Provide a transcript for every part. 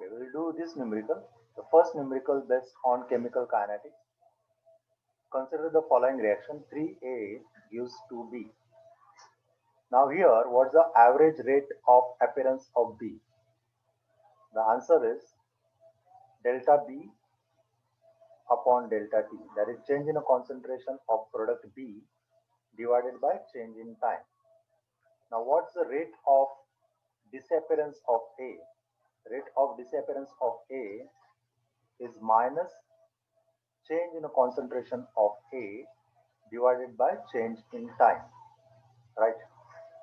Okay, we'll do this numerical. The first numerical based on chemical kinetics. Consider the following reaction. 3A gives 2B. Now here, what's the average rate of appearance of B? The answer is delta B upon delta T. That is change in a concentration of product B divided by change in time. Now what's the rate of disappearance of A? Rate of disappearance of A is minus change in a concentration of A divided by change in time, right?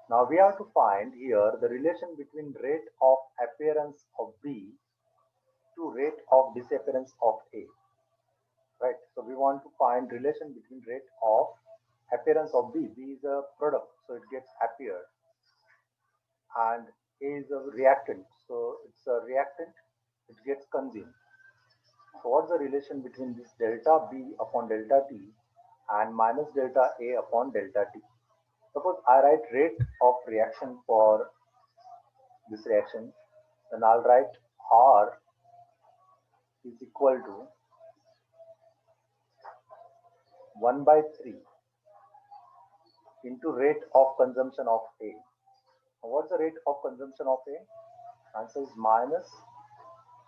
Now we have to find here the relation between rate of appearance of B to rate of disappearance of A, right? So we want to find relation between rate of appearance of B. B is a product, so it gets appeared, and A is a reactant, so it's a reactant, it gets consumed. So what's the relation between this delta B upon delta T and minus delta A upon delta T? Suppose I write rate of reaction for this reaction, then I'll write R is equal to 1 by 3 into rate of consumption of A. What's the rate of consumption of A? Answer is minus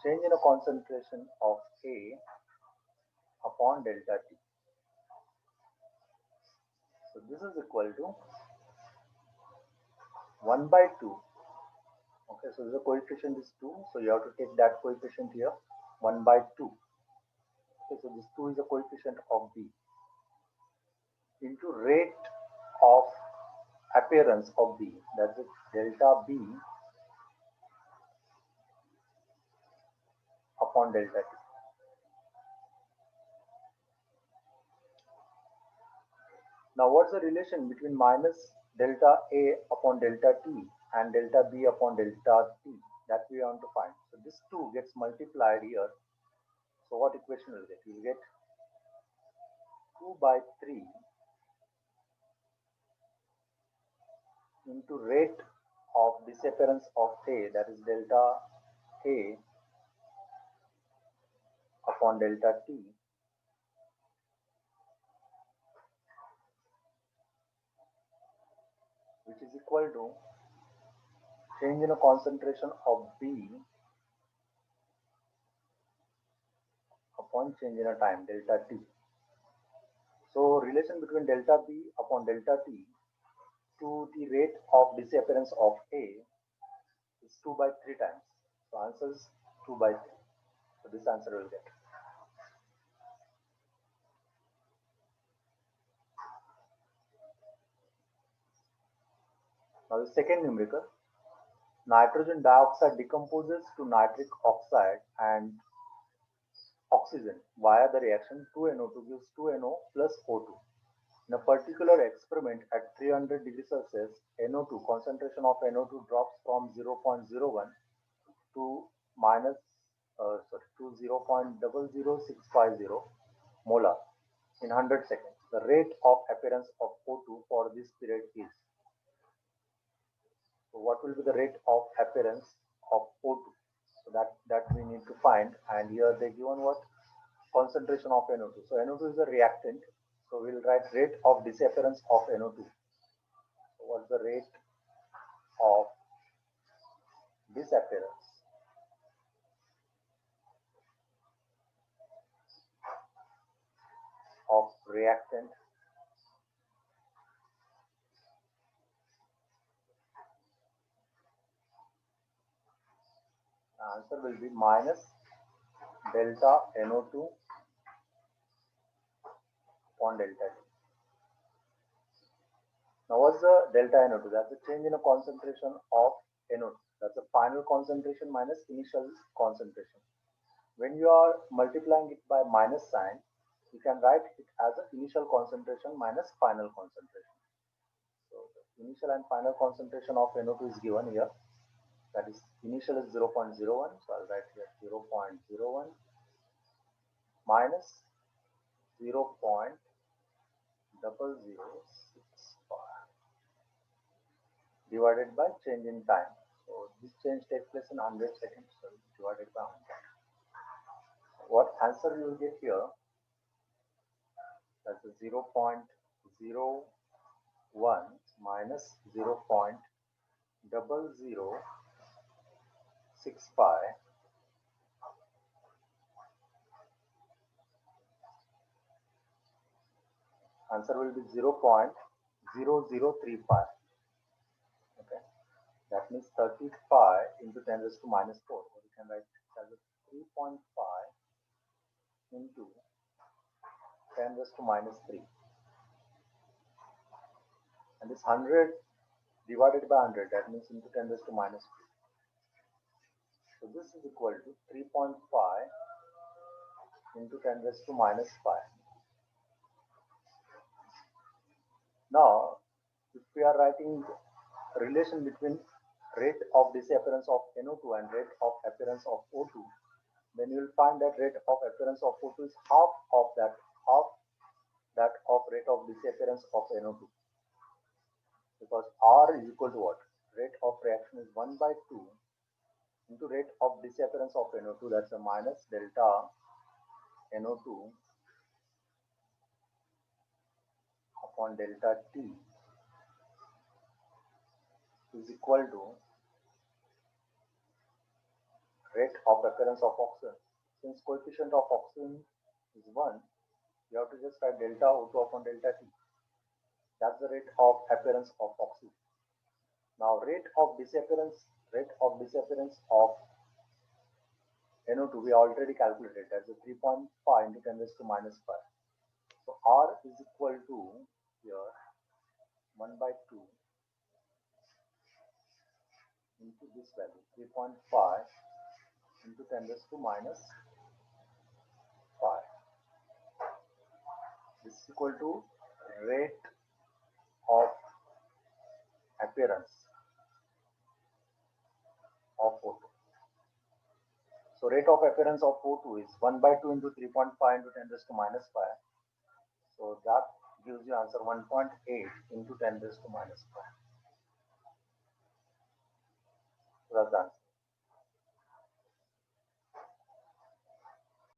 change in a concentration of A upon delta T. So this is equal to 1 by 2. Okay, so the coefficient is 2, so you have to take that coefficient here, 1 by 2. Okay, so this 2 is the coefficient of B into rate of appearance of B, that's it, delta B upon delta T. Now what's the relation between minus delta A upon delta T and delta B upon delta T? That we want to find. So this 2 gets multiplied here. So what equation will get? You will get 2 by 3 into rate of disappearance of A, that is delta A upon delta T, which is equal to change in a concentration of B upon change in a time, delta T. So relation between delta B upon delta T to the rate of disappearance of A is 2 by 3 times. So answer is 2 by 3. So this answer will get. Now the second numerical, nitrogen dioxide decomposes to nitric oxide and oxygen via the reaction 2NO2 gives 2NO plus O2. In a particular experiment at 300 degrees Celsius, NO2 concentration of NO2 drops from 0.01 to minus to 0.00650 molar in 100 seconds. The rate of appearance of O2 for this period is. So what will be the rate of appearance of O2? So that we need to find, and here they given what? Concentration of NO2. So NO2 is a reactant. So we'll write rate of disappearance of NO2. So what's the rate of disappearance of reactant? The answer will be minus delta NO2 upon delta T. Now what's the delta NO2? That's the change in a concentration of NO2. That's the final concentration minus initial concentration. When you are multiplying it by minus sign, you can write it as the initial concentration minus final concentration. So the initial and final concentration of NO2 is given here. That is initial is 0.01. So I'll write here 0.01 minus 0.0065 divided by change in time. So So this change takes place in 100 seconds, so divided by 100. What answer you will get here? That's a 0.01 minus 0.0065. Answer will be 0.0035. Okay, that means 35 into 10 raised to minus 4. So we can write as 3.5 into 10 raised to minus 3. And this 100 divided by 100, that means into 10 raised to minus 2. So this is equal to 3.5 into 10 raised to minus 5. Now, if we are writing relation between rate of disappearance of NO2 and rate of appearance of O2, then you will find that rate of appearance of O2 is half that of rate of disappearance of NO2. Because R is equal to what? Rate of reaction is 1 by 2 into rate of disappearance of NO2, that's a minus delta NO2 upon delta T is equal to rate of appearance of oxygen. Since coefficient of oxygen is 1, you have to just write delta O2 upon delta T. That's the rate of appearance of oxygen. Now rate of disappearance of NO2 we already calculated. That's a 3.5 into 10 raised to minus 5. So R is equal to here 1 by 2 into this value 3.5 into 10 raised to minus 5. This is equal to rate of appearance of O2. So rate of appearance of O2 is 1 by 2 into 3.5 into 10 raised to minus 5. So that gives you answer 1.8 into 10 raised to minus 5. So that's the answer.